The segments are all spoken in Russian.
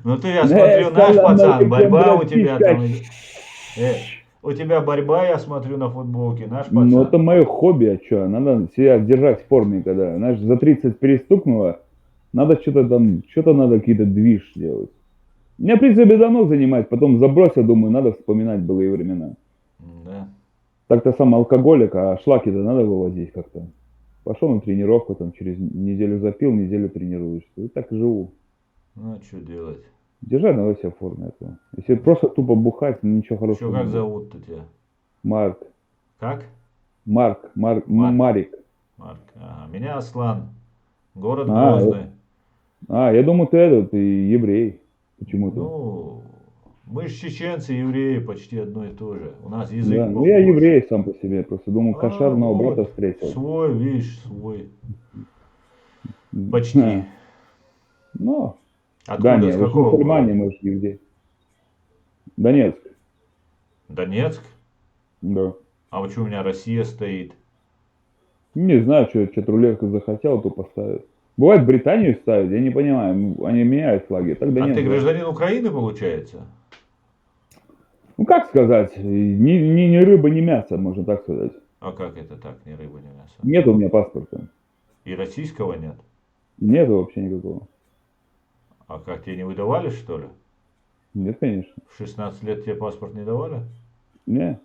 Ну ты, я смотрю, наш Салам пацан, алейкум, борьба у тебя братишка. там. У тебя борьба, я смотрю на футболке, наш Ну, пацан. это мое хобби, а что? Надо себя держать в форме, когда, знаешь, за 30 перестукнуло, надо что-то там, что-то надо какие-то движ делать. Меня, в принципе, давно занимает, потом забросил, думаю, надо вспоминать былые времена. Да. Так-то сам алкоголик, а шлаки-то надо вывозить как-то. Пошел на тренировку, там через неделю запил, неделю тренируешься. И так и живу. Ну, а что делать? Держать надо себя в форме. Это. Если просто тупо бухать, ничего Что, хорошего не как будет. зовут-то тебя? Марк, Как? Марк. Марик. Марк. Ага. Меня Аслан. Город А, Грозный. я думаю, ты еврей. Почему-то. Ну, мы же чеченцы, евреи, почти одно и то же. У нас Да, язык ну я похож. еврей сам по себе. Просто думал, А, кошерного брата вот. встретил. Свой, видишь, свой. Почти. Ну, да Откуда? не, С вы же какого мусульмане, города? мы же евреи. Донецк, Донецк? да. А почему у меня Россия стоит? Не знаю, что рулетку захотел, то поставят. Бывает Британию ставят, я не понимаю, они меняют флаги, так А ты Донецк, да. гражданин Украины, получается? Ну как сказать, ни рыба, ни мясо, можно так сказать. А как это так, ни рыба, ни мясо? Нет у меня паспорта. И российского нет? Нету вообще никакого. А как, тебе не выдавали, что ли? Нет, конечно. В 16 лет тебе паспорт не давали? Не.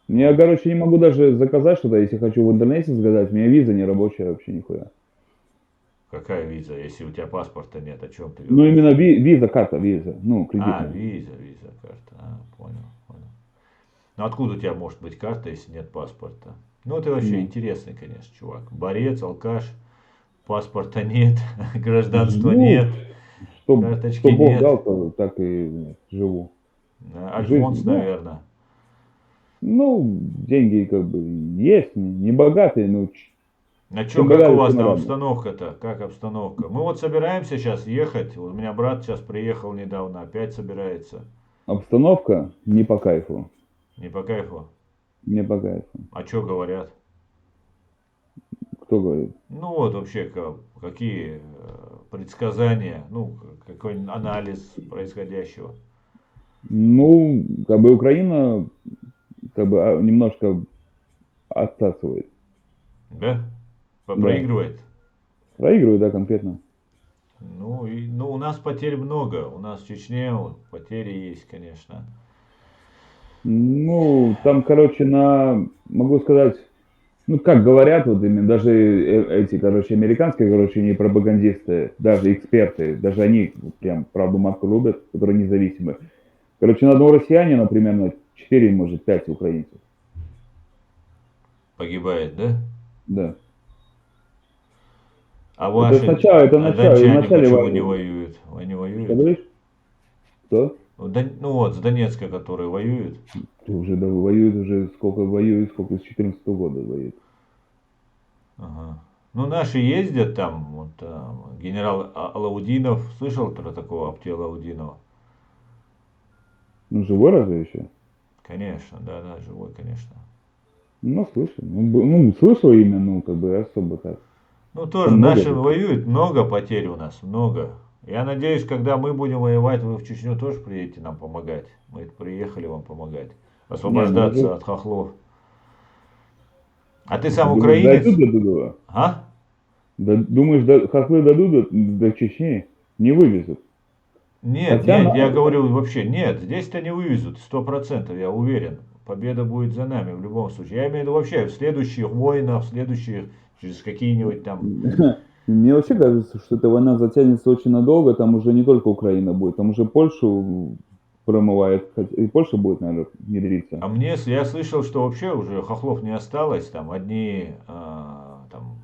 Я, Вот. короче, не могу даже заказать что-то, если хочу в интернете заказать, у меня виза не рабочая вообще нихуя. Какая виза, если у тебя паспорта нет? О чем ты Ну, говоришь? именно виза, карта, виза, ну, А, кредитная. виза, карта. А, понял, понял. Ну откуда у тебя может быть карта, если нет паспорта? Ну ты вообще Ну, интересный, конечно, чувак. Борец, алкаш, паспорта нет, гражданства ну, нет, что карточки Бог нет. дал, то так и живу. Жизнь, Альфонс, да. наверное. Ну, деньги как бы есть, не богатые, но А чё, чем как у богатый, вас тем там рано. обстановка-то? Как обстановка? Мы вот собираемся сейчас ехать. Вот у меня брат сейчас приехал недавно, опять собирается. Обстановка не по кайфу, Не по кайфу. не по кайфу. А чё говорят? Кто говорит? Ну вот вообще, какие предсказания, ну, какой анализ происходящего. Ну, как бы Украина как бы немножко отсасывает, Да? да. Проигрывает. Проигрывает, да, конкретно. Ну, у нас потерь много. У нас в Чечне вот, потери есть, конечно. Ну, там, короче, могу сказать, ну, как говорят, вот именно даже эти, короче, американские, короче, не пропагандисты, даже эксперты, даже они вот прям правду матку любят, которые независимы. Короче, на одного россиянина примерно 4, может, 5 украинцев. Погибает, да? Да. А Это ваши, сначала, это а в дончане начале почему не войны. воюют? Они Что воюют? говоришь? Кто? Ну вот, с Донецка, которые воюют. Уже да, воюют, сколько с 14 года воюют. Ага. Ну, наши ездят там, вот генерал Алаудинов, слышал про такого Апти Алаудинова? Ну, живой разве еще? Конечно, да, живой, конечно. Ну, слышал. Ну, слышал имя, ну, как бы особо так. Ну, Там тоже много наши же. воюют, много потерь у нас, много. Я надеюсь, когда мы будем воевать, вы в Чечню тоже приедете нам помогать. Мы приехали вам помогать. Не, ну уже, Освобождаться от хохлов. А ты ты сам думаешь, украинец? дойдут до туда? А? Думаешь, хохлы дойдут до Чечни? Не вывезут. Нет, Хотя нет, я надо. говорю вообще, нет, здесь-то не вывезут, 100%, я уверен. Победа будет за нами в любом случае. Я имею в виду вообще в следующих войнах, в следующих, через какие-нибудь там. Мне вообще кажется, что эта война затянется очень надолго, там уже не только Украина будет, там уже Польшу промывает, и Польша будет, наверное, внедриться. А мне, я слышал, что вообще уже хохлов не осталось, там одни там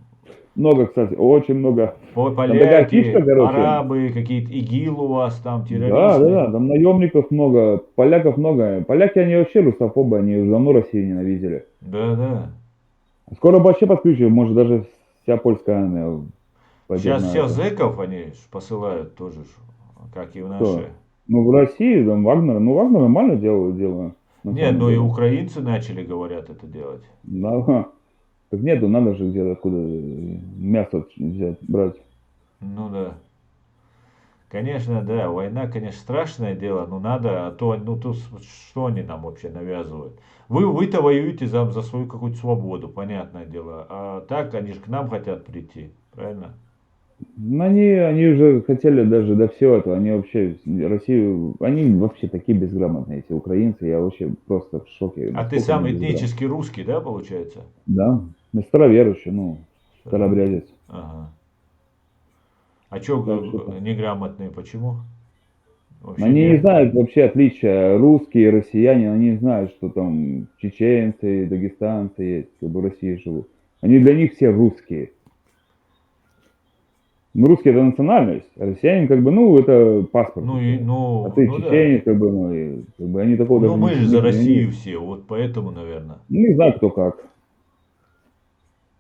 Много, кстати, очень много. Там такая фишка, поляки, короче. арабы, какие-то ИГИЛ у вас там, Да, да, террористы. да, там наемников много, поляков много. Поляки, они вообще русофобы, они уже давно Россию ненавидели. Да, да. Скоро вообще подключим, может даже вся польская армия пойдет Сейчас на всех это. зэков они посылают тоже, как и в Кто? наши. Ну, в России, там, Вагнер, ну, Вагнер нормально делает дело, на Нет, самом но и деле. украинцы начали, говорят, это делать. Да, так нету, надо же где-то откуда мясо взять, брать. Ну да. Конечно, да, война, конечно, страшное дело, но надо, а то, ну, то что они нам вообще навязывают? Вы-то воюете за свою какую-то свободу, понятное дело, а так они же к нам хотят прийти, правильно? Ну, они уже хотели даже до всего этого, они вообще Россию, они вообще такие безграмотные, эти украинцы, я вообще просто в шоке, А ты насколько они сам безграмотны. этнически русский, да, получается? Да, ну, староверующий, ну, Старовер. старобрядец. Ага. А чё Так что так. неграмотные, почему? Вообще Они не не... знают вообще отличия, русские, россияне, они не знают, что там чеченцы, дагестанцы есть, как бы в России живут. Они для них все русские. Ну, русский это национальность, а россиянин как бы, ну, это паспорт у Ну и, тебя. А ну, ты ну да. чеченец, как бы, ну, и, как бы они такого Ну даже мы же за они, Россию все, вот поэтому, наверное. не знаю, кто как.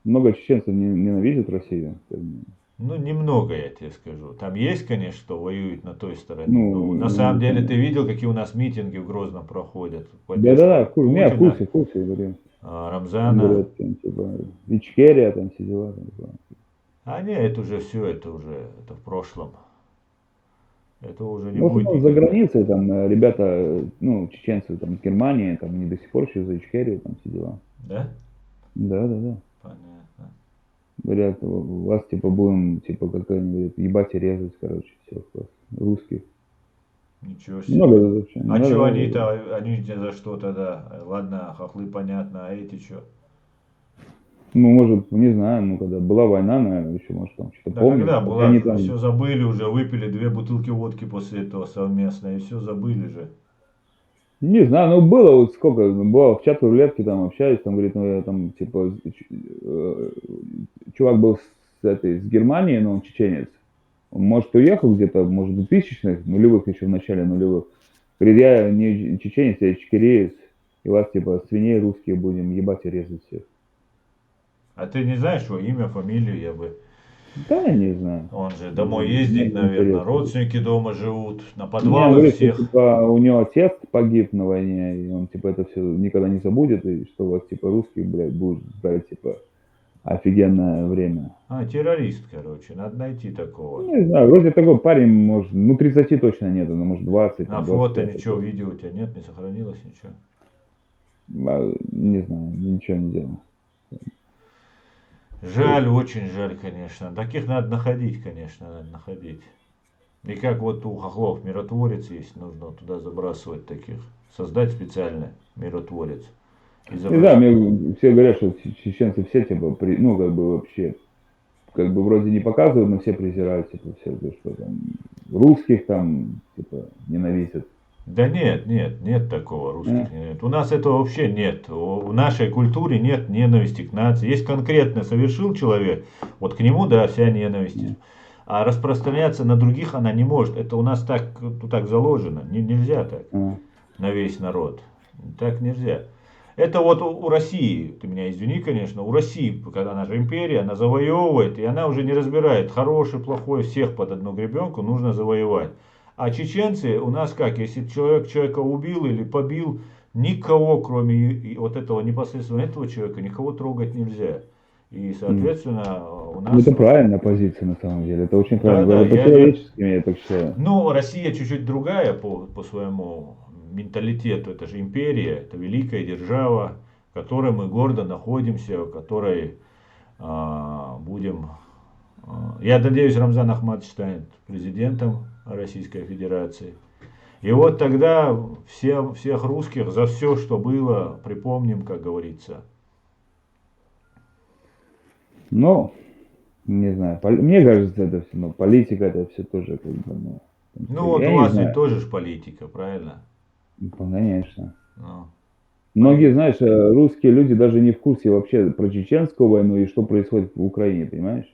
Много чеченцев ненавидят Россию. Как бы. Ну, немного, я тебе скажу. Там есть, конечно, кто воюет на той стороне, но на самом Ну, деле ты видел, какие у нас митинги в Грозном проходят в да-да-да, поддержку не, Путина, в курсе, говорю. Там Рамзана. говорят, там, типа, Ичкерия, там все дела. Там, типа. А не, это уже все, это уже это в прошлом. Это уже не Ну, в будет основном за никогда. границей, там, ребята, ну, чеченцы, там, с Германии, там, они до сих пор еще за Ичкерию, там, все дела. Да? Да-да-да. Понятно. Говорят, вас, типа, будем, типа, как они говорят, ебать и резать, короче, всех вас, русских. Ничего Много себе. вообще. А что Да-да-да. они-то, они за что тогда? Ладно, хохлы понятно, а эти что? Ну, может, не знаю, ну, когда была война, наверное, еще, может, там что-то Да помнят. когда Хотя они была, там, все забыли уже, выпили 2 бутылки водки после этого совместно, и все забыли же. не знаю, ну, было вот сколько, ну, было в чат рулетки, там, общались, там, говорит, ну, я там, типа, э, чувак был с Германии, но он чеченец. Он, может, уехал где-то, может, в 2000-х, нулевых, еще в начале нулевых. Говорит, я не чеченец, я чекиреец, и вас, типа, свиней русские будем ебать и резать всех. А ты не знаешь его имя, фамилию, я бы... Да, я не знаю. Он же домой Мне ездит, не наверное, интересно. родственники дома живут, на Не, он подвалы говорит, что, всех. типа, у него отец погиб на войне, и он, типа, это все никогда не забудет, и что у вас, типа, русские, блядь, будут ждать, типа, офигенное время. А, террорист, короче, надо найти такого. Не знаю, вроде такой парень, может, ну, 30 точно нет, ну, может, 20, На там, фото 25. ничего, видео у тебя нет, не сохранилось ничего. Не знаю, ничего не делал. Жаль, очень жаль, конечно. Таких надо находить, конечно, надо находить. И как вот у хохлов миротворец есть, нужно туда забрасывать таких. Создать специально миротворец. И Не знаю, забрасывать. мне все говорят, что чеченцы все, типа, ну, как бы, вообще, как бы, вроде не показывают, но все презирают, типа, все, что там, русских там, типа, ненавидят. Да нет, нет, нет такого Э, русских нет. У нас этого вообще нет. В нашей культуре нет ненависти к нации. Есть конкретно совершил человек, вот к нему, да, вся ненависть. А распространяться на других она не может. Это у нас так, ну, так заложено. Нельзя так э. на весь народ. Так нельзя. Это вот у России, ты меня извини, конечно, у России, когда она же империя, она завоевывает, и она уже не разбирает хороший, плохой, всех под одну гребенку нужно завоевать. А чеченцы у нас как, если человек человека убил или побил, никого, кроме вот этого непосредственно этого человека, никого трогать нельзя. И, М. соответственно, у Ну, нас, это правильная позиция, на самом деле, это очень да, правильно, да, это я, по-человечески, я так считаю. ну, Россия чуть-чуть другая по своему менталитету. Это же империя, это великая держава, в которой мы гордо находимся, в которой будем... я надеюсь, Рамзан Ахматович станет президентом Российской Федерации. И вот тогда всех русских за все, что было, припомним, как говорится. Но, не знаю, мне кажется, это все, ну, политика, это все тоже, как бы, ну, Ну вот у я не вас ведь знаю, тоже ж политика, правильно? ну, конечно. Ну, Многие, знаешь, русские люди даже не в курсе вообще про чеченскую войну и что происходит в Украине, понимаешь?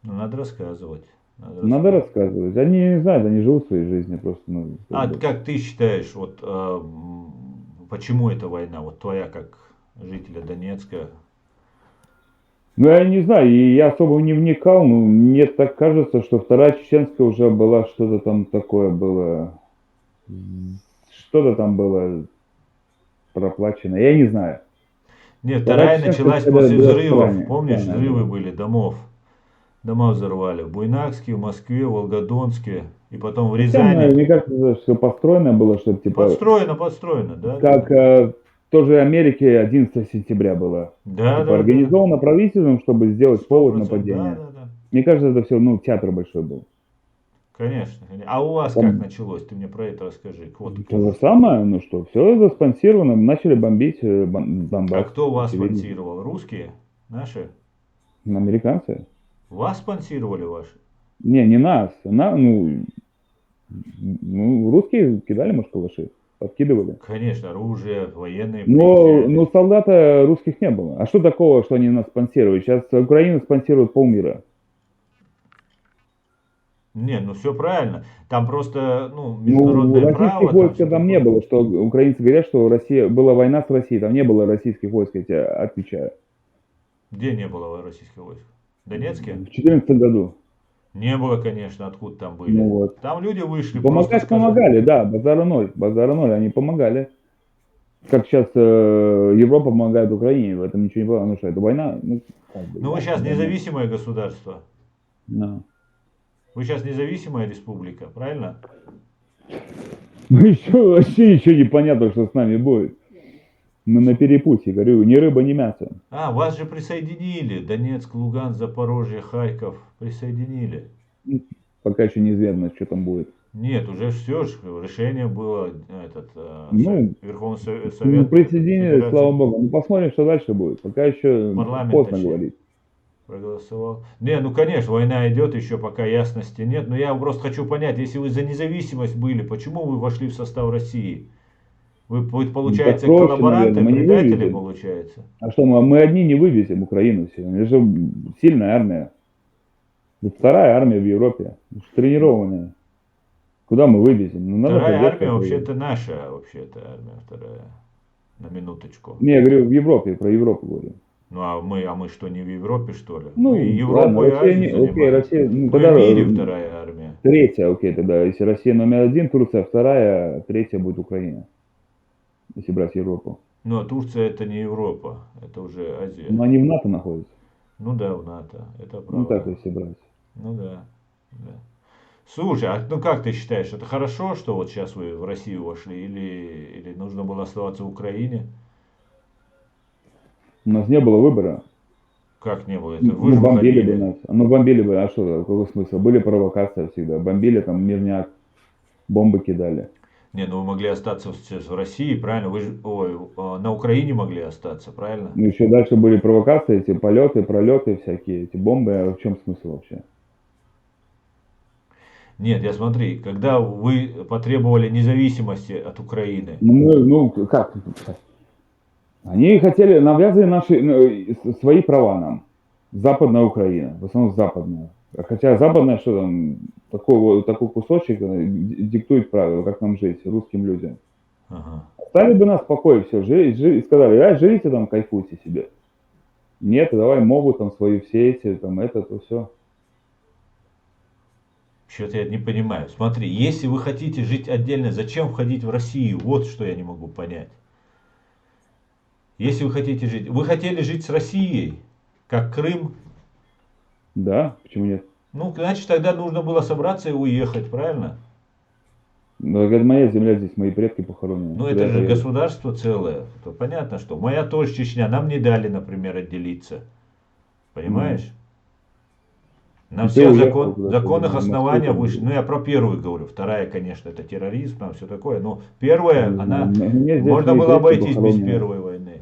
ну, надо рассказывать. Надо Надо рассказывать. рассказывать. Они не знают, они живут своей жизнью просто, ну, как А бы. как ты считаешь, вот почему эта война, вот твоя как жителя Донецка? Ну, я не знаю, и я особо не вникал, но мне так кажется, что вторая чеченская уже была, что-то там такое было, что-то там было проплачено, я не знаю. Нет, Вторая вторая чеченская началась всегда после была взрывов, странная, помнишь, странная взрывы была. были домов. Дома взорвали в Буйнакске, в Москве, в Волгодонске и потом в Там, Рязани. мне кажется, все построено было, чтобы типа, Подстроено, подстроено, да, да, как да. тоже Америке 11 сентября было. Да, Типа да, да. организовано правительством, чтобы сделать Сто повод процентов, да, нападения. да, да. Мне кажется, это все, ну, театр большой был. Конечно, конечно. А у вас как Там началось? Ты мне про это расскажи. Вот то же тоже. самое, ну что, все заспонсировано, начали бомбить А Донбасс, кто вас очевидно. спонсировал? Русские? Наши? Американцы. Вас спонсировали ваши? Не нас, ну, русские кидали, может, калаши, подкидывали. Конечно, оружие, военные Но приезжали. солдата русских не было. А что такого, что они нас спонсируют? Сейчас Украина спонсирует полмира. Не, ну все правильно. Там просто, ну, Ну, международное российских право, там войск все там не такое. было, что украинцы говорят, что Россия, была война с Россией, там не было российских войск, я тебе отвечаю. Где не было российских войск? В Донецке? В 2014 году. Не было, конечно, откуда там Ну были. вот. Там люди вышли, просто Помогать сказали. помогали, да, базара ноль, они помогали. Как сейчас Европа помогает Украине, в этом ничего не было, ну что, это война, ну, как бы, Ну вы ясно, сейчас война. независимое государство. Да. Вы сейчас независимая республика, правильно? Ну еще вообще ничего не понятно, что с нами будет. Мы на перепутье, говорю, ни рыба, ни мясо. А, вас же присоединили. Донецк, Луганск, Запорожье, Харьков. Присоединили. Пока еще неизвестно, что там будет. Нет, уже все, решение было, Ну, Верховный ну, Совет присоединились, слава Федерации богу. Ну, посмотрим, что дальше будет. Пока еще парламент, поздно точнее, говорить. проголосовал. Не, ну конечно, война идет, еще пока ясности нет. Но я просто хочу понять, если вы за независимость были, почему вы вошли в состав России? Вы, Ну, так получается, проще, наверное, коллаборанты, мы не предатели, вывезем. получается? А что, мы одни не вывезем Украину все. Это же сильная армия. Это вторая армия в Европе. Тренированная. Куда мы вывезем? Ну, надо Вторая поддержка армия оказывать. вообще-то наша, вообще-то армия вторая. На минуточку. Не, я говорю, в Европе, про Европу говорю. Ну а мы что, не в Европе, что ли? Мы и Ну, ладно, Европу, и Россия Азию не... Окей, занимаем. Россия... Ну, Мы тогда в мире вторая армия. третья, окей, тогда. Если Россия номер один, Турция вторая, третья будет Украина. Если брать Европу. Ну а Турция это не Европа, это уже Азия. Но они в НАТО находятся. Ну да, в НАТО, это Ну, так правда. если брать. Ну да, да. Слушай, а ну как ты считаешь, это хорошо, что вот сейчас вы в Россию вошли, или нужно было оставаться в Украине? У нас не было выбора. Как не было это? Вы Ну, же бомбили бы выходили. нас. Ну, бомбили бы, а что, какой смысл? Были провокации всегда. Бомбили там мирняк, бомбы кидали. Не, ну вы могли остаться сейчас в России, правильно? Вы же, ой, на Украине могли остаться, правильно? Ну, еще дальше были провокации, эти полеты, пролеты всякие, эти бомбы. А в чем смысл вообще? Нет, я смотри, когда вы потребовали независимости от Украины, Ну, как? Они хотели, навязывали свои права нам. Западная Украина, в основном западная. Хотя западная, что там, такой кусочек диктует правила, как нам жить, русским людям. ага. Оставили бы нас в покое, все, сказали, живите там, кайфуйте себе. Нет, давай мову там свою все эти, там это, то все. Что-то я не понимаю. Смотри, если вы хотите жить отдельно, зачем входить в Россию? Вот что я не могу понять. Если вы хотите жить, вы хотели жить с Россией, как Крым, Да, почему нет? ну, значит, тогда нужно было собраться и уехать, правильно? Ну, это моя земля здесь, мои предки похоронены. Ну, Куда это я же поеду? государство целое. То понятно, что моя тоже Чечня, нам не дали, например, отделиться. Ну, Понимаешь? На и ты всех уехал куда-то законных в Москву основаниях там вышли. или... Ну, я про первую говорю. Вторая, конечно, это терроризм, там все такое. Но первая, Не знаю. она... У меня здесь Можно мои было предки обойтись без похоронены. Первой войны.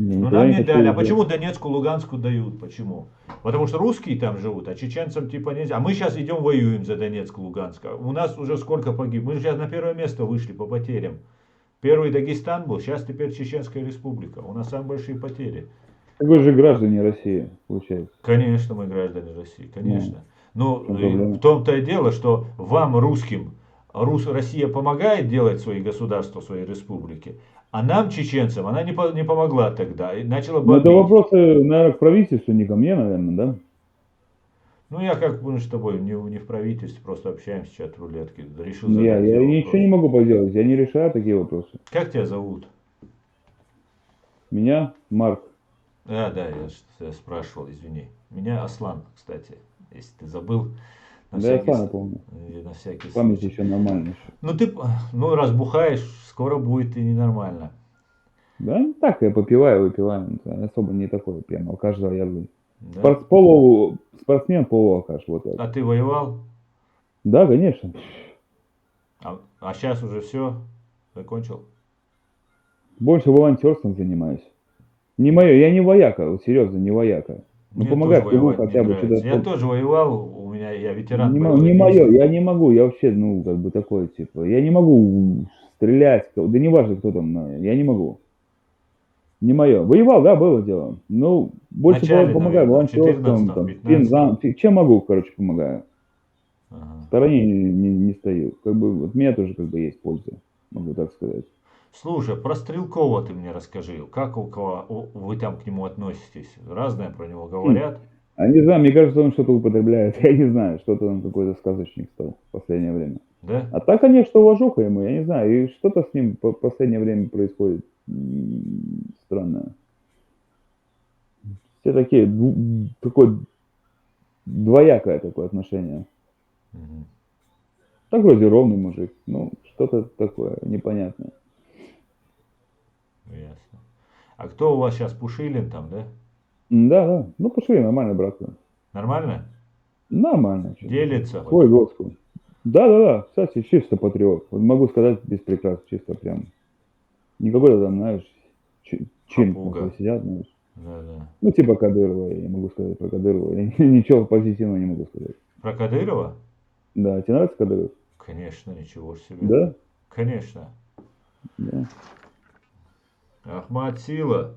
Я Но никуда нам не не хочу дали. А уезжать. почему Донецку, Луганску дают? Почему? Потому что русские там живут, а чеченцам типа нельзя. А мы сейчас идем воюем за Донецк, Луганск. У нас уже сколько погиб? Мы сейчас на первое место вышли по потерям. Первый Дагестан был, сейчас теперь Чеченская республика. У нас самые большие потери. Так вы же граждане России, получается. Конечно, мы граждане России, Ну, конечно. в Но чем в проблема? том-то и дело, что вам, русским, Россия помогает делать свои государства, свои республики, а нам, чеченцам, она не помогла тогда и начала Ну, это бомбить. вопросы, наверное, к правительству, не ко мне, наверное, да? Ну, я как мы с тобой не в правительстве, просто общаемся, чат рулетки. Решил Ну, задать я тебе ничего вопрос. не могу поделать, я не решаю такие вопросы. Как тебя зовут? Меня Марк. Да, я спрашивал, извини. Меня Аслан, кстати. если ты забыл, на Да, я всякий, сам помню. на всякий Память случай. еще нормально еще. Ну ты, ну раз бухаешь, скоро будет и ненормально. Да, ну так, я попиваю, выпиваю. Это особо не такой прям алкаш заядлый. Да? Спортсмен, полуалкаш, вот так. А ты воевал? Да, конечно. А сейчас уже все, закончил? Больше волонтерством занимаюсь. Не мое, я не вояка, вот серьезно, не вояка. Ну, Мне тоже помогай в тылу воевать не хотя бы нравится. Я что-то. тоже воевал, я ветеран Не боевых мое, действий. я не могу, я вообще, ну, как бы такой, типа, я не могу стрелять, да не важно, кто там, я не могу. Не мое. Воевал, да, было дело. Ну, В больше начале, помогаю наверное, в волонтерством, 14-м, там, 15-м. чем могу, короче, помогаю. В Ага. стороне не стою. Как бы, вот у меня тоже, как бы, есть польза, могу так сказать. Слушай, про Стрелкова ты мне расскажи. Как вы там к нему относитесь? Разное про него Хм. говорят. А не знаю, мне кажется, он что-то употребляет. Я не знаю, что-то он какой-то сказочник стал в последнее время. Да? А так, конечно, уважуха ему, я не знаю. И что-то с ним в последнее время происходит странное. Все такие, такое двоякое такое отношение. Мгм. Так вроде ровный мужик, ну, что-то такое непонятное. Ясно. А кто у вас сейчас Пушилин там, да? Да, ну пошли, нормально, братка. Нормально? Нормально, что-то. Делится хоть? Свой Господь. Да, кстати, чисто патриот. Вот могу сказать без прикрас, чисто прям. Не какой-то там, знаешь, чин Попуга. сидят, знаешь. Да. Ну, типа Кадырова, я не могу сказать про Кадырова. Я ничего позитивного не могу сказать. Про Кадырова? Да, тебе нравится Кадыров? Конечно, ничего ж себе. Да? Конечно. Да. Ахмад Сила.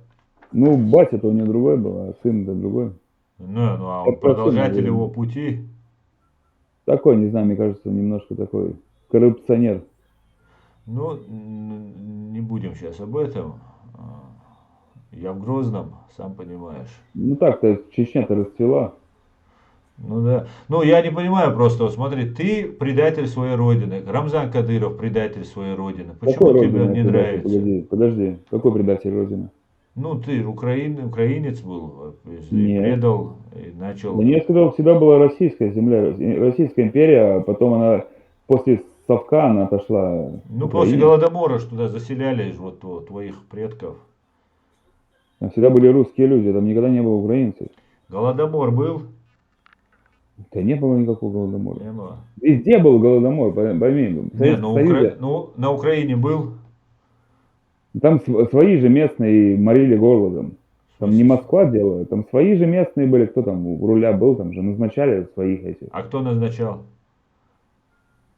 Ну, батя-то у него другой был, а сын-то другой. Ну, а Я он про сына продолжатель говорю. его пути. Такой, не знаю, мне кажется, немножко такой коррупционер. Ну, не будем сейчас об этом. Я в Грозном, сам понимаешь. Ну так-то Чечня-то расцвела. Ну да. Ну, я не понимаю просто, вот смотри, ты предатель своей родины. Рамзан Кадыров предатель своей родины. Какой Почему тебе он родины не предатель? нравится? Подожди. Какой предатель родины? Ну, ты украинец был, и Нет. предал, и Да начал. нет, я сказал, всегда была российская земля, Российская империя, а потом она после совка она отошла к Ну, после Украине. Голодомора ж туда заселяли вот твоих предков. Там всегда были русские люди, там никогда не было украинцев. Голодомор был? Да не было никакого голодомора. Не было. Везде был голодомор, пойми, в Не, Советском Союзе. ну, на Украине был? Там свои же местные морили голодом. В Там не смысле? Москва делала, там свои же местные были, кто там у руля был, там же назначали своих этих. А кто назначал?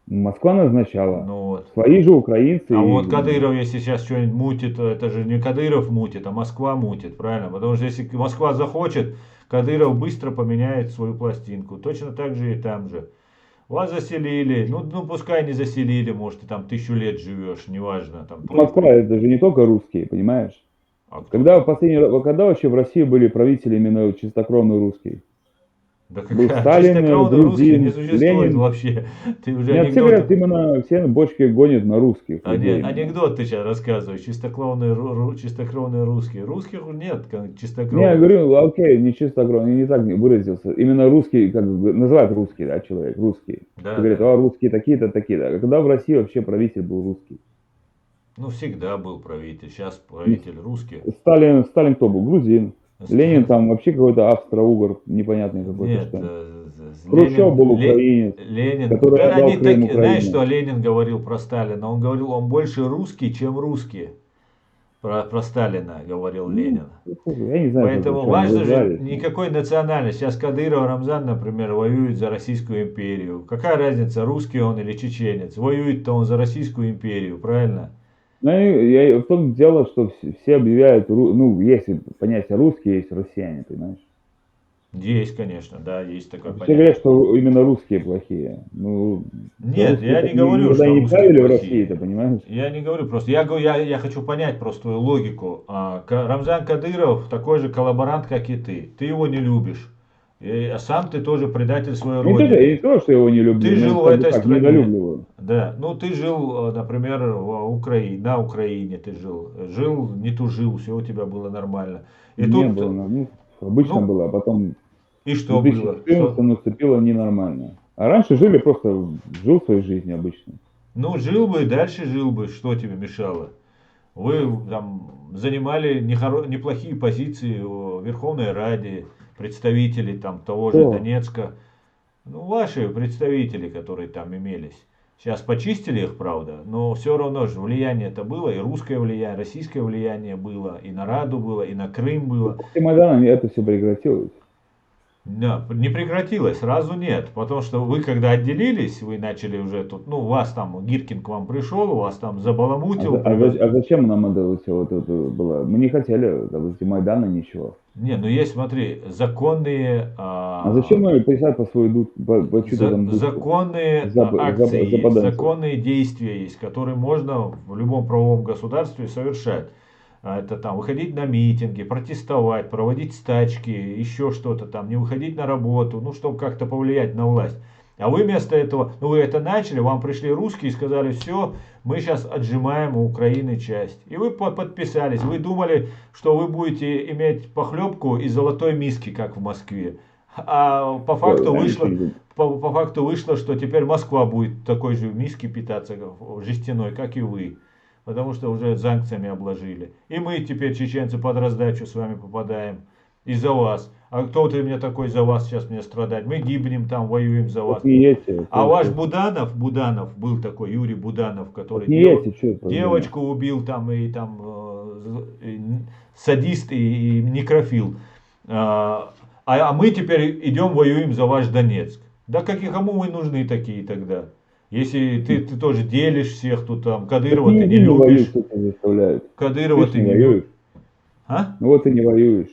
Москва назначала. Ну вот. Свои же украинцы. А вот Кадыров, если сейчас что-нибудь мутит, то это же не Кадыров мутит, а Москва мутит, правильно? Потому что если Москва захочет, Кадыров быстро поменяет свою пластинку. Точно так же и там же. Вас заселили, ну пускай не заселили, может ты там 1000 лет живешь, неважно. Там, Москва это же не только русские, понимаешь? а кто Когда там? в последний раз, когда вообще в России были правители именно чистокровные русские? Да Был какая? Сталин, Чистокровный русский не Грузин, существует Ленин. вообще. Ты уже Нет, все анекдоты... говорят, именно все бочки гонят на русских людей именно. Анекдот ты сейчас рассказываешь, чистокровные русские. Русских нет Не, я чистокровных. говорю, окей, не чистокровный, не так выразился. Именно русский, как бы, называют русский, да, человек, русский. Все Да. говорят, русские такие-то, такие-то. А когда в России вообще правитель был русский? Ну, всегда был правитель, сейчас Ну, правитель русский. Сталин кто был? Грузин. Ленин там вообще какой-то австро-угор, непонятный какой-то Нет, что. Хрущев был украинец, Ленин, который отдал Крым знаешь, что Украине. Ленин говорил про Сталина? Он говорил, он больше русский, чем русский. Про Сталина говорил Ну, Ленин. я не знаю, как, Поэтому что они важно же выражались. никакой национальности. Сейчас Кадыров, Рамзан, например, воюет за Российскую империю. Какая разница, русский он или чеченец? Воюет-то он за Российскую империю, правильно? Ну, в том дело, что все объявляют, ну, есть понятие русские, есть россияне, понимаешь? Есть, конечно, да, есть такое Все говорят, понятие. что именно русские плохие. Ну, Нет, русские я так не говорю, никогда что и не русские правили в России, ты плохие. понимаешь? Я не говорю просто. Я хочу понять просто твою логику. Рамзан Кадыров такой же коллаборант, как и ты. Ты его не любишь. А сам ты тоже предатель своей Я не родины. то, что я его не люблю, Ты но жил в как бы этой так, стране. недолюбливаю. Да. Ну, ты жил, например, на Украине ты жил. Жил, не тужил, все у тебя было нормально. И Не тут, было, ну, обычно ну, было, а потом И В что было? 2014 Что? наступило ненормально. А раньше жили просто, жил своей жизнью обычно. Ну, жил бы и дальше жил бы, что тебе мешало? Вы там занимали неплохие позиции в Верховной Раде, представители там того же Кто? Донецка. Ну, ваши представители, которые там имелись. Сейчас почистили их, правда, но все равно же влияние это было, и русское влияние, российское влияние было, и на Раду было, и на Крым было. После Майдана это все прекратилось. Да, не прекратилось, сразу нет, потому что вы когда отделились, вы начали уже тут, ну, вас там, Гиркин к вам пришел, вас там забаламутил, привез. А зачем нам это все вот это было? Мы не хотели, допустим, Майдана, ничего. Не, ну есть, смотри, законные, А зачем мы писать по свою по чью-то там дудку? законные акции есть, Западанцы. законные действия есть, которые можно в любом правовом государстве совершать. Это там выходить на митинги, протестовать, проводить стачки, еще что-то там, не выходить на работу, ну, чтобы как-то повлиять на власть. А вы вместо этого, ну, вы это начали, вам пришли русские и сказали, все, мы сейчас отжимаем у Украины часть. И вы подписались, вы думали, что вы будете иметь похлебку из золотой миски, как в Москве. А по факту Я вышло, ничего не думаю. по факту вышло, что теперь Москва будет такой же миски питаться жестяной, как и вы. Потому что уже санкциями обложили. И мы теперь, чеченцы, под раздачу с вами попадаем из-за вас. А кто ты мне такой за вас сейчас мне страдать? Мы гибнем там, воюем за Вот вас. не эти, А ваш Буданов был такой, Юрий Буданов, вот который не эти, что проблема? девочку убил там и там садист и некрофил. А мы теперь идем воюем за ваш Донецк. Да кому мы нужны такие тогда? Если ты тоже делишь всех тут там, Так Кадырова ни ты не один не воюет, любишь, кто тебя заставляет. Кадырова Ты ж ты не не любишь. воюешь. А? Ну вот ты не воюешь.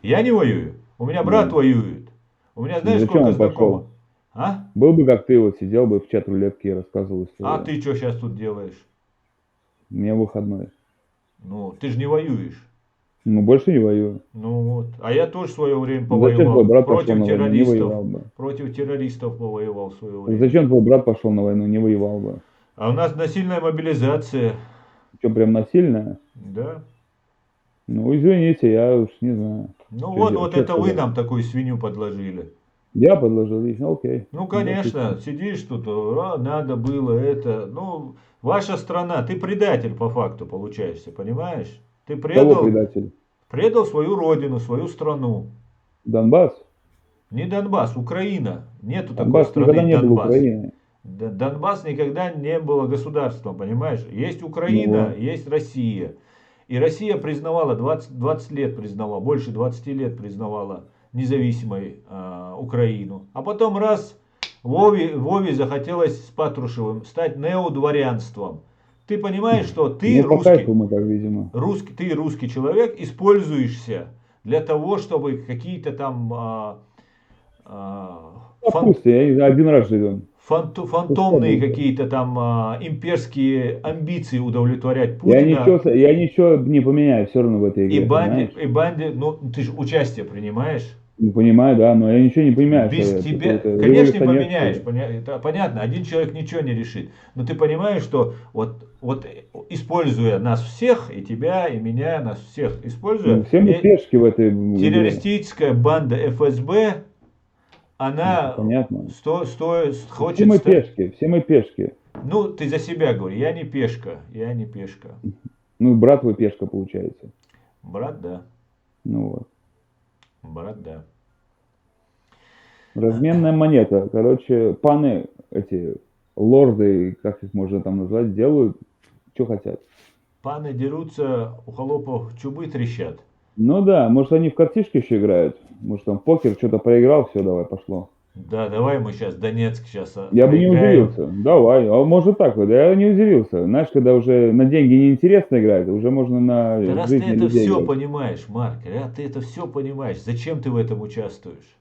Я не воюю. У меня брат Да. воюет. У меня Ну знаешь зачем сколько он знакомых? пошел? А? Был бы как ты, вот сидел бы в чат рулетки и рассказывал А историю. ты что сейчас тут делаешь? У меня выходной. Ну, ты же не воюешь. Ну больше не воюю. Ну вот. А я тоже в свое время Ну, зачем твой повоевал. брат пошел на войну? Не воевал бы. Против террористов повоевал в свое Так время. зачем твой брат пошел на войну? Не воевал бы. А у нас насильная мобилизация. Что, прям насильно? Да. Ну, извините, я уж не знаю. Ну Что вот, делать, вот что это вы сказать. нам такую свинью подложили. Я подложил лично, окей. Ну, Допустим. конечно, сидишь тут, надо было это. Ну, ваша страна, ты предатель по факту получаешься, понимаешь? Ты Кого предатель? предал свою родину, свою страну. Донбасс? Не Донбасс, Украина. Нету такой Донбасс страны никогда не был Донбасс. Украиной. Донбасс никогда не было государством, понимаешь? Есть Ну Украина, вот. есть Россия. И Россия признавала, 20 лет признавала, больше 20 лет признавала независимой Украину. А потом раз Вове захотелось с Патрушевым стать неодворянством. Ты понимаешь, что ты Ну, по кайфу русский, мы так, видимо. ты русский человек, используешься для того, чтобы какие-то там А пусть, я не знаю, один раз живем. Пускай фантомные будет. какие-то там имперские амбиции удовлетворять Я Путина ничего не поменяю все равно в этой игре, понимаешь? ну ты же участие принимаешь. Не понимаю, да, но я ничего не понимаю, что Без это тебя, какое-то конечно, не поменяешь, революционерское. это понятно, один человек ничего не решит. Но ты понимаешь, что вот используя нас всех, и тебя, и меня, нас всех Ну, используя, все мы пешки в этой игре. террористическая банда ФСБ, Это она понятно. Все хочет мы стать. пешки, все мы пешки. Ну, ты за себя говори, я не пешка, я не пешка. Ну, брат твой пешка получается. Брат, да, Ну вот. брат, да. Разменная монета. Короче, паны, эти лорды, как их можно там назвать, делают, что хотят. Паны дерутся, у холопов чубы трещат. Ну да, может они в картишки еще играют. Может там покер, что-то проиграл, все, давай, пошло. Да, давай мы сейчас Донецк сейчас Я бы не проиграем. удивился. Давай, а может так вот, я не удивился. Знаешь, когда уже на деньги неинтересно играть, уже можно на Да раз ты жизни это людей все играть. понимаешь, Марк, раз ты это все понимаешь, зачем ты в этом участвуешь?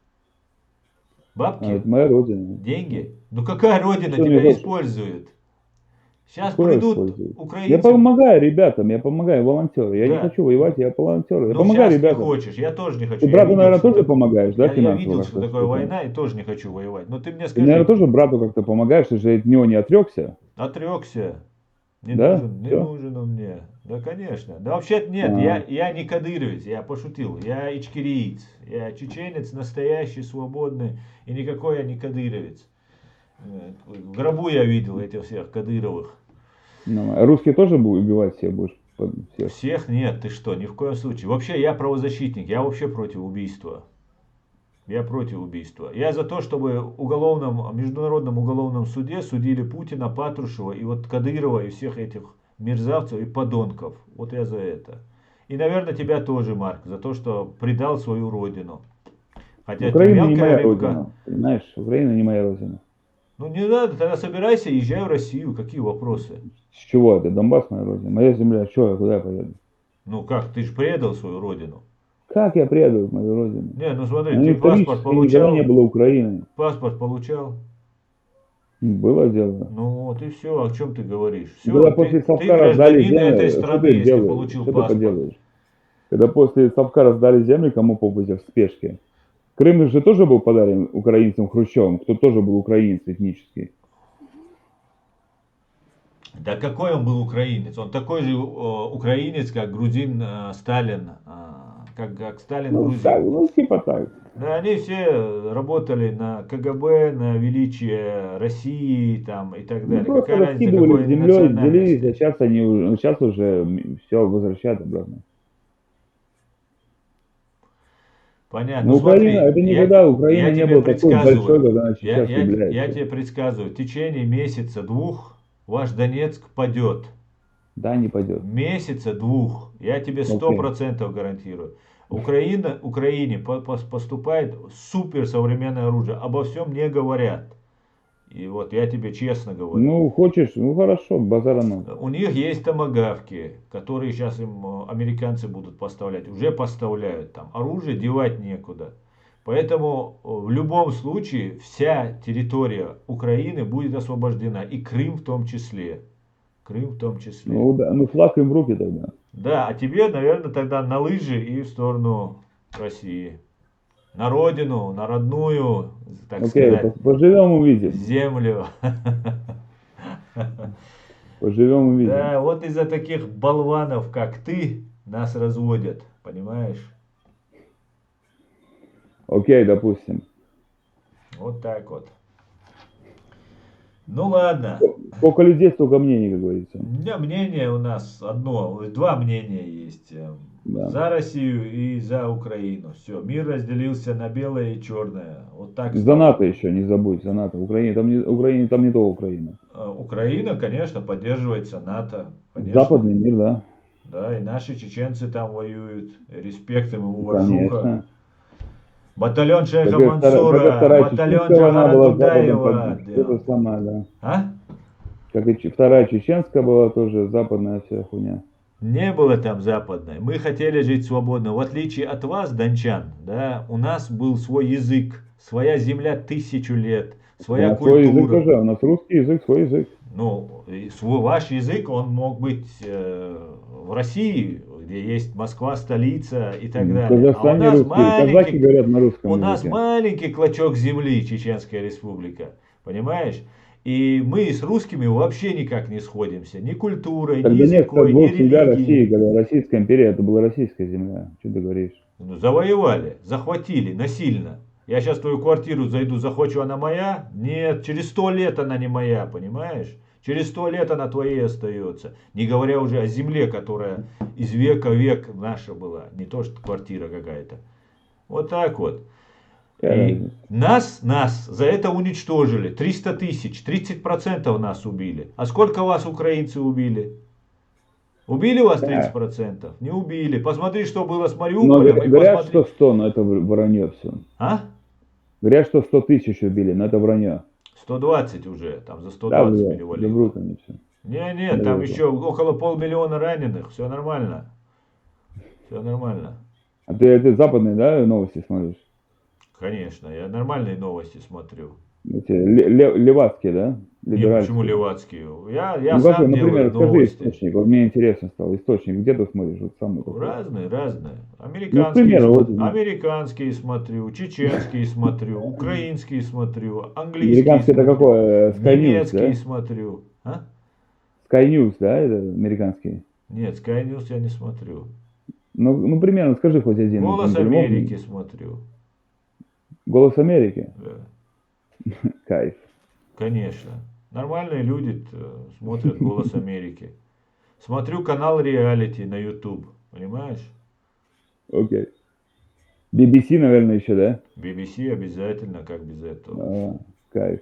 А Бабки? это моя родина. Деньги? Ну какая родина Что мне тебя хочешь? использует? Сейчас Кто придут использует? Я украинцы. помогаю ребятам, я помогаю, волонтер. Я не Да. хочу воевать, я волонтер. Я Ну помогаю сейчас не ребятам. хочешь, я тоже не хочу. Ты Я брату, видел, наверное, что тоже такое. помогаешь, да, Я финансово видел, как-то? что такое что-то? война, и тоже не хочу воевать. Но ты мне Ты, скажи, наверное, тоже брату как-то помогаешь, ты же от него не отрекся. отрекся. Не Да? нужен, не Всё? нужен он мне. Да, конечно. Да, вообще нет, А, я не кадыровец, я пошутил. Я ичкириец. Я чеченец настоящий, свободный. И никакой я не кадыровец. В гробу я видел этих всех кадыровых. ну, а русские тоже будут убивать всех, будешь всех? Всех нет, ты что, ни в коем случае. Вообще я правозащитник, я вообще против убийства. Я против убийства. Я за то, чтобы в Международном уголовном суде судили Путина, Патрушева и вот Кадырова и всех этих мерзавцев и подонков. Вот я за это. И, наверное, тебя тоже, Марк, за то, что предал свою родину. Хотя ты Украина не мелкая моя рыбка. родина, понимаешь? Украина не моя родина. Ну не надо, тогда собирайся, езжай в Россию. Какие вопросы? С чего это? Донбасс моя родина. Моя земля. Что я, куда я поеду? Ну как, ты же предал свою родину. Как я преду мою родину? Не, ну смотри, Она ты паспорт исторически никогда не получал? была Украиной. Паспорт получал? Было дело. Ну вот и все, о чем ты говоришь? Все, Когда после ты Совка раздали гражданин этой землю, что страны, ты если делаешь? получил Что ты паспорт. поделаешь? Когда после Совка раздали землю, кому попадя в спешке. Крым же тоже был подарен украинцам Хрущевым, кто тоже был украинец этнический. Да какой он был украинец? Он такой же украинец, как грузин Сталин, как Сталин Ну, так, грузин. ну, типа так. Да, они все работали на КГБ, на величие России там, и так Ну, далее. просто Какая разница, какой раскидывали они землей, делились, а национальности? сейчас они уже, ну, сейчас уже все возвращают обратно. Понятно. Ну Но Украина, смотри, это никогда, Украина я не тебе была такой большой, предсказываю, как она сейчас я является. тебе предсказываю, в течение месяца-двух ваш Донецк падет. Да, не пойдет. Месяца-двух. Я тебе сто Окей. процентов гарантирую. Украине поступает суперсовременное оружие. Обо всем не говорят. И вот я тебе честно говорю. Ну, хочешь, ну хорошо, базара ноль. У них есть томагавки, которые сейчас им американцы будут поставлять. Уже поставляют там. Оружие девать некуда. Поэтому в любом случае вся территория Украины будет освобождена. И Крым в том числе. Крым в том числе. Ну, да, ну флаг им в руки тогда. Да, а тебе, наверное, тогда на лыжи и в сторону России. На родину, на родную, так Окей, сказать, поживем увидим. землю. Поживем увидим. Да, вот из-за таких болванов, как ты, нас разводят, понимаешь? Окей, допустим. Вот так вот. Ну ладно. Сколько людей, столько мнений, как говорится. У меня мнение у нас одно, два мнения есть. Да. За Россию и за Украину. Все, мир разделился на белое и черное. Вот так За стало. НАТО еще не забудь, за НАТО. Украине там не то Украина. Украина, конечно, поддерживается НАТО. Конечно. Западный мир, да. Да, и наши чеченцы там воюют. Респект им, Ну, уважуха. конечно. Батальон Шейха Когда Мансура, Вторая батальон Чеченская война Джахара была с Западом, Дудаева. то же самое, да. А? Как и Вторая Чеченская была тоже, западная вся хуйня. Не было там западной. Мы хотели жить свободно. В отличие от вас, дончан, да, у нас был свой язык, своя земля 1000 лет, У своя нас свой язык культура. тоже, у нас русский язык, свой язык. Ну, ваш язык, он мог быть в России, где есть Москва, столица и так В далее. А у Казахстане нас русские, казахи говорят на русском у нас языке. маленький клочок земли, Чеченская республика, понимаешь? И мы с русскими вообще никак не сходимся, ни культурой, ни Так Донецк языком, был ни всегда религией. Россией, когда Российская империя, это была российская земля. Что ты говоришь? Ну, завоевали, захватили насильно. Я сейчас в твою квартиру зайду, захочу, она моя? Нет, через 100 лет она не моя, понимаешь? Через 100 лет она твоей остается. Не говоря уже о земле, которая из века в век наша была. Не то, что квартира какая-то. Вот так вот. И нас за это уничтожили. 300 тысяч, 30% нас убили. А сколько вас украинцы убили? Убили вас 30%? Не убили. Посмотри, что было с Но Мариуполем. И говорят, посмотри... что 100, но это вранье все. А? Говорят, что 100 тысяч убили, но это вранье. 120 уже. Там за Да, 120 да, перевалило. врут они все. Не, Да, там да. еще около 500 000 раненых. Все нормально. Все нормально. А ты западные, да, новости смотришь? Конечно, я нормальные новости смотрю. Эти левацкие, да? Не, Либеральские. почему левацкие? Я Ну, сам какой, делаю например, скажи новости. источник. Вот мне интересно стало. Источник, где ты смотришь? Вот самый такой. Разные. Ну, Американские, к примеру, вот, американские смотрю, чеченские смотрю, украинские смотрю, английские американский это смотрю, какой? Sky News, немецкие да? смотрю. А? Sky News, да, это американский? Нет, Sky News я не смотрю. Ну, примерно скажи хоть один. Голос там, по-любому. Америки смотрю. Голос Америки? Да, Кайф. конечно. Нормальные люди смотрят Голос Америки. Смотрю канал реалити на YouTube. Понимаешь? Окей. BBC, наверное, еще, да? BBC обязательно, как без этого. Кайф.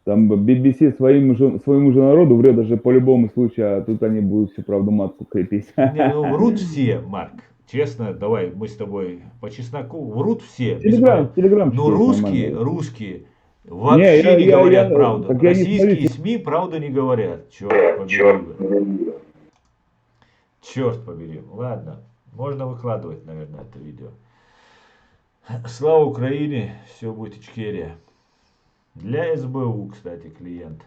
Там BBC своему же народу врет даже по любому случаю, а тут они будут всю правду матку крепить. Не, ну врут все, Марк. Честно, давай мы с тобой по чесноку. Врут все. Телеграмчик Но есть русские, нормальный. русские Не, вообще не говорят правду. так я не смотрю. Российские СМИ правду не говорят. Черт побери. Черт побери. Ладно, можно выкладывать, наверное, это видео. Слава Украине, все будет Ичкерия. Для СБУ, кстати, клиент.